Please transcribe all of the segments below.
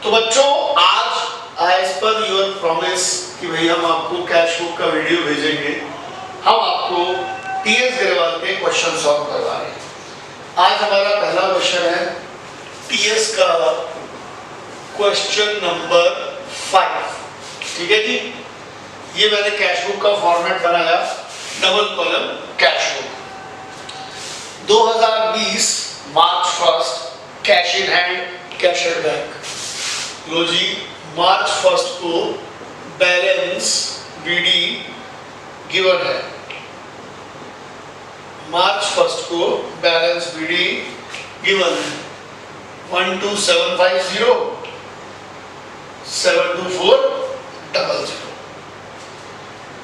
तो बच्चों आज एज पर योर प्रॉमिस कि भाई हम आपको कैश बुक का वीडियो भेजेंगे, हम आपको टीएस ग्रेवाल के क्वेश्चन सॉल्व करवा रहे हैं। आज हमारा पहला क्वेश्चन है टीएस का क्वेश्चन नंबर 5। ठीक है जी, ये मैंने कैश बुक का फॉर्मेट बनाया, double column cash book. 2020 March 1 cash in hand, cash at bank. लो जी, मार्च 1 को बैलेंस बीडी गिवन है। मार्च 1 को बैलेंस बीडी गिवन है 12750 72400।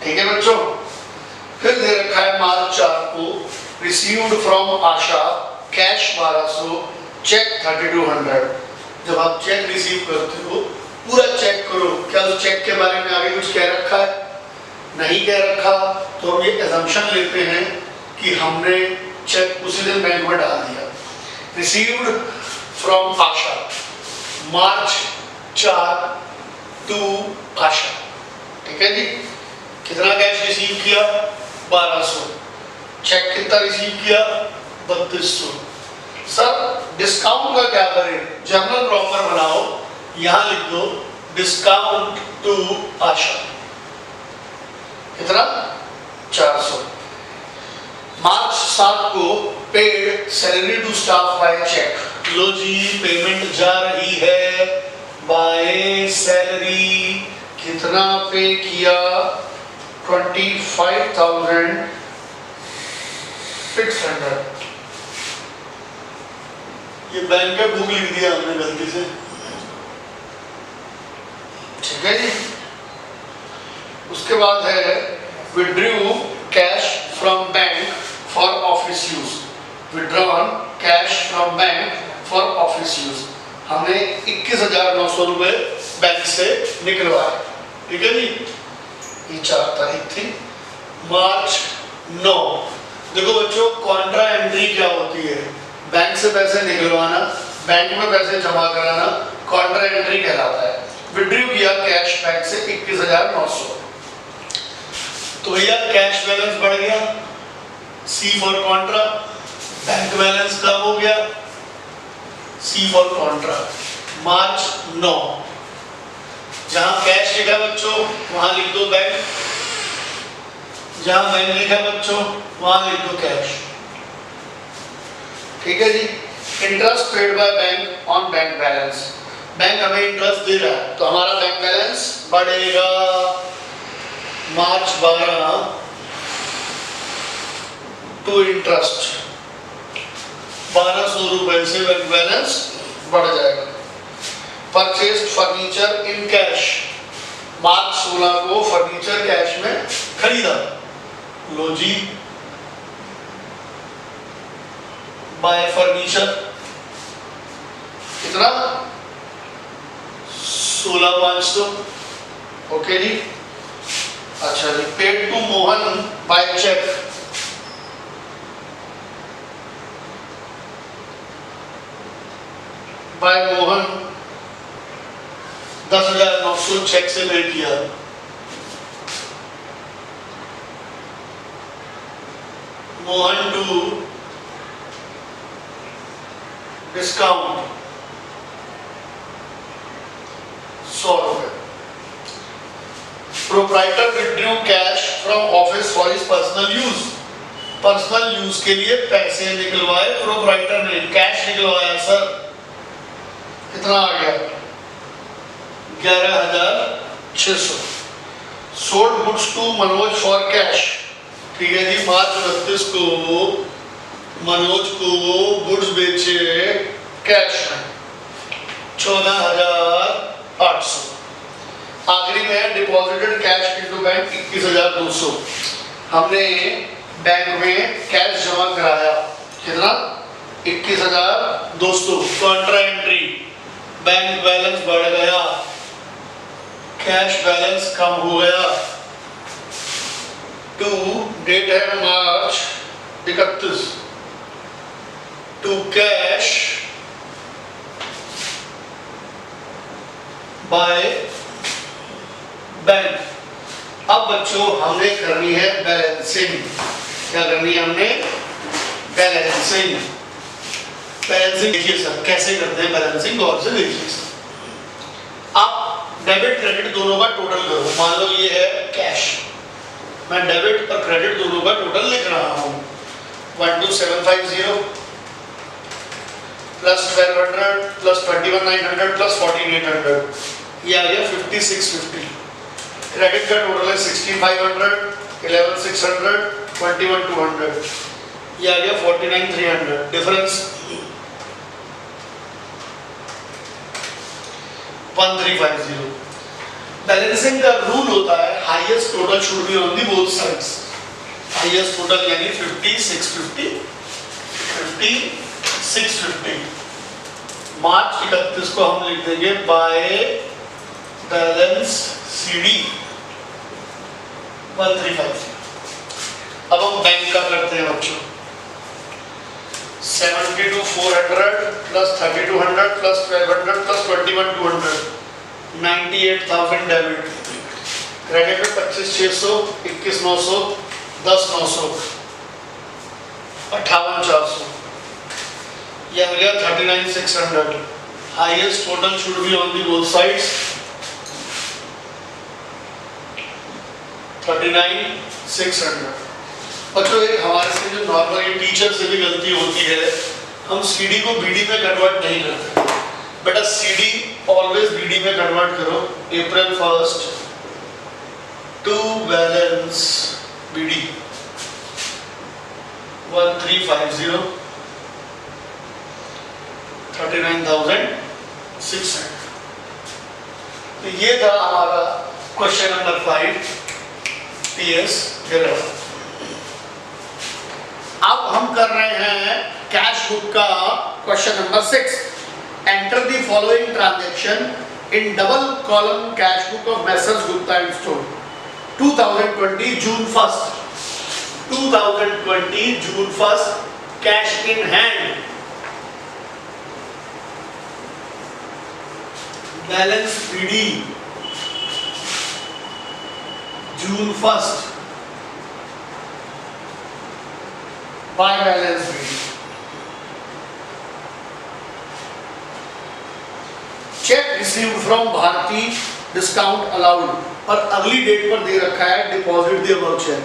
ठीक है बच्चों, फिर दे रखा है मार्च 4 को received from Asha cash 1200, cheque 3200। जब आप चेक रिसीव करते हो पूरा चेक करो, क्या उस चेक के बारे में आगे कुछ कह रखा है? नहीं कह रखा, तो हम ये असम्पशन लेते हैं कि हमने चेक उसी दिन बैंक में डाल दिया। Received from Asha March 4 to Asha. ठीक है जी, कितना कैश रिसीव किया? 1200। चेक कितना रिसीव किया? 3200। सर डिस्काउंट का क्या करें? जर्नल प्रॉपर बनाओ, यहां लिख दो डिस्काउंट टू आशा। कितना? 400। मार्च 7 को paid salary to staff by cheque. लो जी, पेमेंट जा रही है बाय सैलरी। कितना पे किया? 25,600। ये बैंक का बुक लिख दिया हमने गलती से। ठीक है जी, उसके बाद है withdrew cash from bank for office use. Withdrawn cash from bank for office use. हमने 21,900 रुपए बैंक से निकलवाए। ठीक है जी, ये 4 तारीख थी, मार्च 9। देखो बच्चों, कॉन्ट्रा एंट्री क्या होती है? बैंक से पैसे निकलवाना, बैंक में पैसे जमा कराना, कॉन्ट्रा एंट्री कहलाता है। विड्रू किया कैश बैंक से 21,900, तो भैया कैश बैलेंस बढ़ गया, सी फॉर कॉन्ट्रा। बैंक बैलेंस कम हो गया, सी फॉर कॉन्ट्रा। मार्च 9, जहां कैश लिखा बच्चों वहां लिख दो बैंक, जहां बैंक लिखा बच्चों वहां लिख दो कैश। ठीक है जी, interest paid by bank on bank balance. Bank हमें इंटरेस्ट दे रहा है तो हमारा बैंक बैलेंस बढ़ेगा। मार्च 12 टू इंटरेस्ट 1200 रुपए से बैंक बैलेंस बढ़ जाएगा। Purchased furniture in cash. March 16 को फर्नीचर कैश में खरीदा। लो जी, बाय फर्नीचर कितना? 16,500। ओके जी, अच्छा जी। Paid to Mohan by cheque. By Mohan 10,900 cheque से पे किया। मोहन टू डिस्काउंट 100 रुपए। Proprietor withdrew cash from office for his personal use. Personal use के लिए पैसे निकलवाए प्रोप्राइटर ने, कैश निकलवाया। सर कितना आ गया? 11,600। Sold goods to Manoj for cash. ठीक है जी, मार्च 32 को मनोज को गुड्स बेचे कैश में 14,800। आखिरी में है डिपॉजिटेड कैश इनटू बैंक 21,200। हमने बैंक में कैश जमा कराया, कितना? 21,200। कॉन्ट्रा एंट्री, बैंक बैलेंस बढ़ गया, कैश बैलेंस कम हो गया। टू डेट है March 31। To cash by bank. अब बच्चों हमने करनी है बैलेंसिंग। क्या करनी है हमने? बैलेंसिंग। बैलेंसिंग देखिए सर कैसे करते हैं बैलेंसिंग, गौर से देखिए सर। आप डेबिट क्रेडिट दोनों का टोटल करो। मान लो ये है कैश, मैं डेबिट और क्रेडिट दोनों का टोटल लिख रहा हूं। 12750 प्लस 1200 प्लस 21900 प्लस 14800, ये आ गया 5650। क्रेडिट का टोटल है 16500, 11600, 21200, ये आ गया 49300। डिफरेंस 1350। बैलेंसिंग का रूल होता है highest total should be on the both sides. Highest total यानी 50 650 50 650। मार्च 31 को हम लिख देंगे बाय बैलेंस सीडी 1350। अब हम बैंक का करते हैं बच्चों। 72,400 plus 3200 plus 1200 plus 21,200, 98,000 debit. Credit में 25,600, 21,900, 10,900, 58,400, यह हो गया 39,600। Highest total should be on the both sides 39,600। बच्चों एक हमारे से जो नॉर्मल टीचर से भी गलती होती है, हम सीडी को बीडी में कन्वर्ट नहीं करते। बेटा सीडी ऑलवेज बीडी में कन्वर्ट करो। अप्रैल 1 टू बैलेंस बीडी 1350 39,600। तो ये था हमारा क्वेश्चन नंबर 5 PS 11। अब हम कर रहे हैं कैश बुक का question number 6। Enter the following transaction in double column cash book of messrs Gupta and store 2020 June 1, 2020 June 1 cash in hand, balance BD June 1 by balance BD. Cheque received from Bharti discount allowed, और अगली date पर दे रखा है deposit the above check.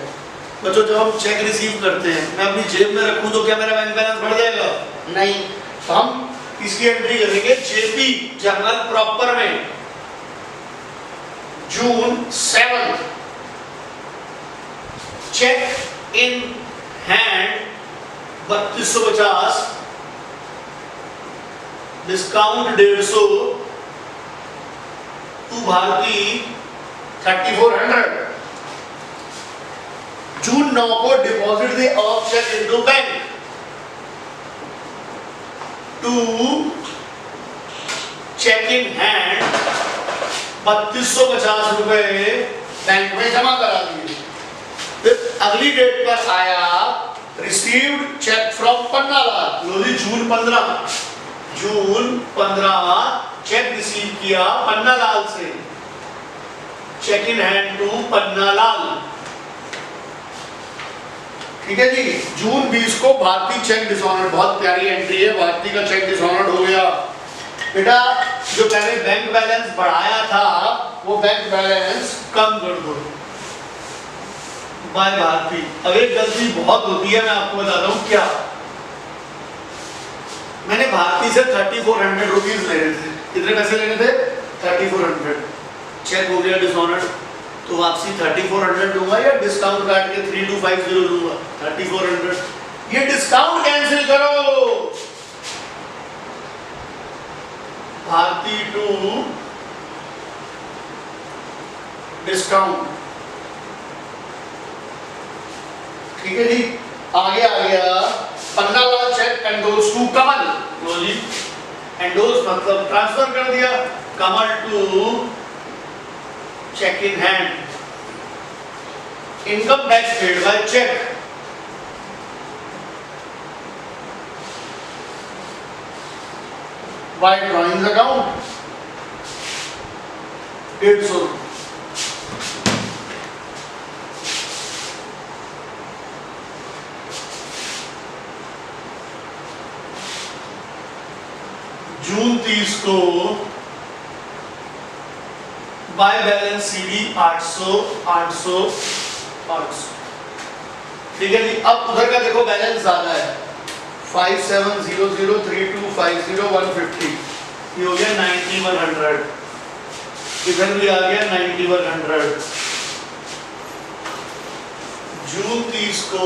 बच्चों जब हम check receive करते हैं, मैं अपनी जेब में रखूं तो क्या मेरा बैंक बैलेंस बढ़ जाएगा? नहीं। तो हम इसकी एंट्री करेंगे जेपी जर्नल प्रॉपर में June 7, cheque in hand 3250, discount 150 to Bharti 3400। June 9 को deposit the above cheque into bank to cheque in hand 3250 रुपए बैंक में जमा करा दिए। फिर अगली डेट पर आया रिसीव्ड चेक फ्रॉम पन्नालाल। लो जी जून 15 चेक रिसीव किया पन्नालाल से, cheque in hand to Pannalal. ठीक है जी। जून 20 को भारती चेक डिसऑनर्ड, बहुत प्यारी एंट्री है, भारती का चेक डिसऑनर्ड हो गया। बेटा जो पहले बैंक बैलेंस बढ़ाया था वो बैंक बैलेंस कम कर दो बाय भारती। अब एक गलती बहुत होती है, मैं आपको बताता हूँ क्या। मैंने भारती से 3400 रुपीज ले रहे थे। कितने पैसे लेने थे? 3400। चेक हो गया डिसऑनर्ड, तो वापसी 3400 दूंगा या डिस्काउंट काट के 3250 दूंगा? 3400। ये डिस्काउंट कैंसिल करो। Bharti to discount. ठीक है जी। आगे आ गया Pannalal cheque endorse to Kamal. लो जी एंडोर्स मतलब ट्रांसफर कर दिया, Kamal to cheque in hand. Income tax paid by cheque, by drawing account. 150 June 30 को बाय बैलेंस सीडी 800 800 800। ठीक है जी। अब उधर का देखो बैलेंस ज्यादा है 57003250 ये हो गया 9100। इधर भी आ गया 9100। जून 30 को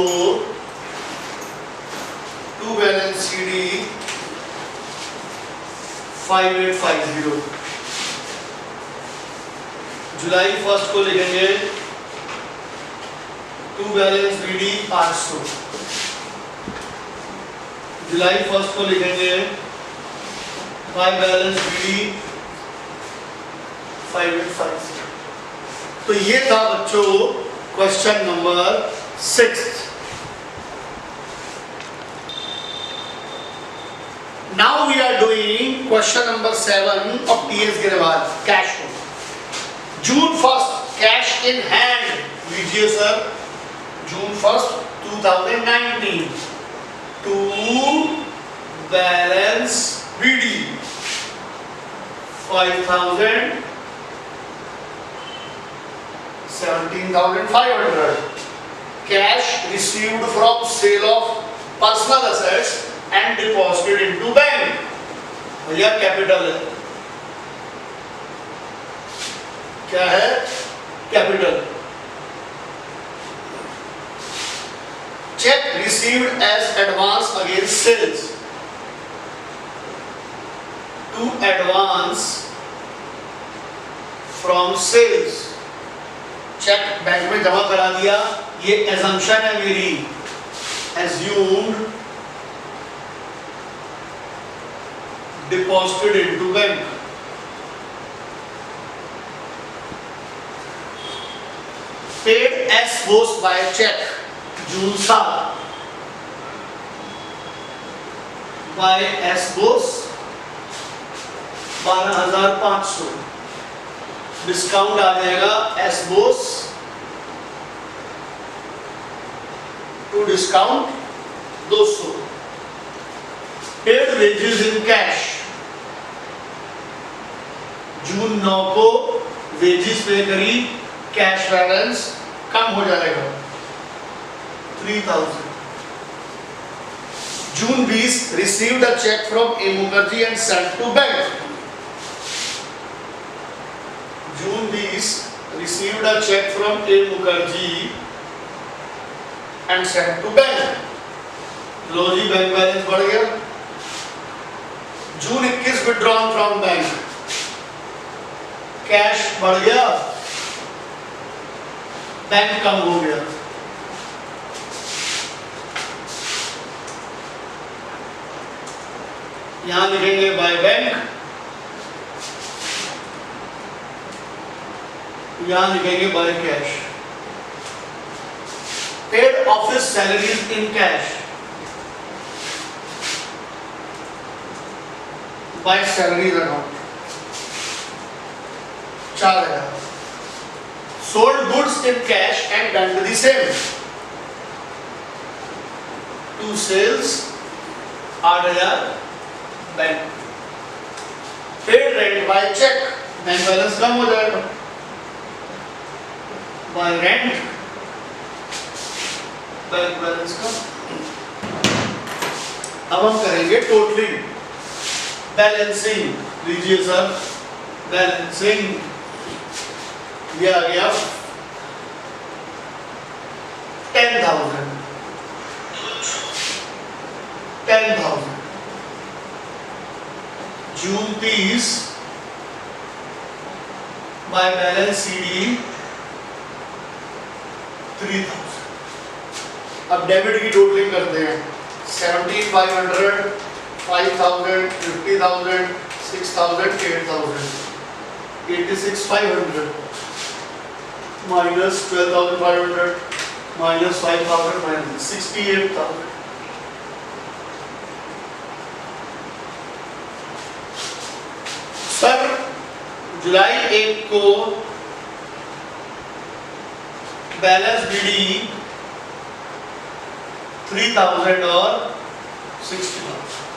टू बैलेंस सीडी 5850। जुलाई 1 को लिखेंगे टू बैलेंस बीडी 800। जुलाई 1 को लिखेंगे बाय बैलेंस बीडी 5850। तो ये था बच्चों question number 6। Now we are doing question number 7 of TS Grewal cash flow. June 1st cash in hand लीजिए sir June 1st 2019 to balance BD 5,000 17,500 cash received from sale of personal assets and deposited into bank। भैया capital है, क्या है capital. Cheque received as advance against sales to advance from sales. Cheque bank में जमा करा दिया, ये assumption है मेरी, assumed deposited into bank। paid as was by check June 7 by as was 12,500। Discount आ जाएगा as was to discount 200। paid wages in cash June 9 को वेजेस पे करी, कैश बैलेंस कम हो जाएगा 3000। June 20 received a cheque from A Mukherjee and sent to bank. June 20 received a cheque from A Mukherjee and sent to bank. लो जी bank balance बढ़ गया। June 21 withdrawn from bank, cash बढ़ गया, बैंक कम हो गया। यहां लिखेंगे बाय बैंक, यहां लिखेंगे by cash. Paid office salaries in cash by salaries account 4000। sold goods in cash and done the same to sales 8000 bank. paid rent by check, bank balance कम हो जाएगा, by rent बैंक बैलेंस कम। अब हम करेंगे totalling, balancing. लीजिए sir balancing, ये आ गया 10,000 जून 30 बाय बैलेंस सीडी 3000। अब डेबिट की टोटलिंग करते हैं 17,500 5,000 50,000 6,000 8,000 86,500 minus 12,500 minus 5,000 minus 68,000। सर जुलाई 1 को बैलेंस बीडी 3000 और 60,000।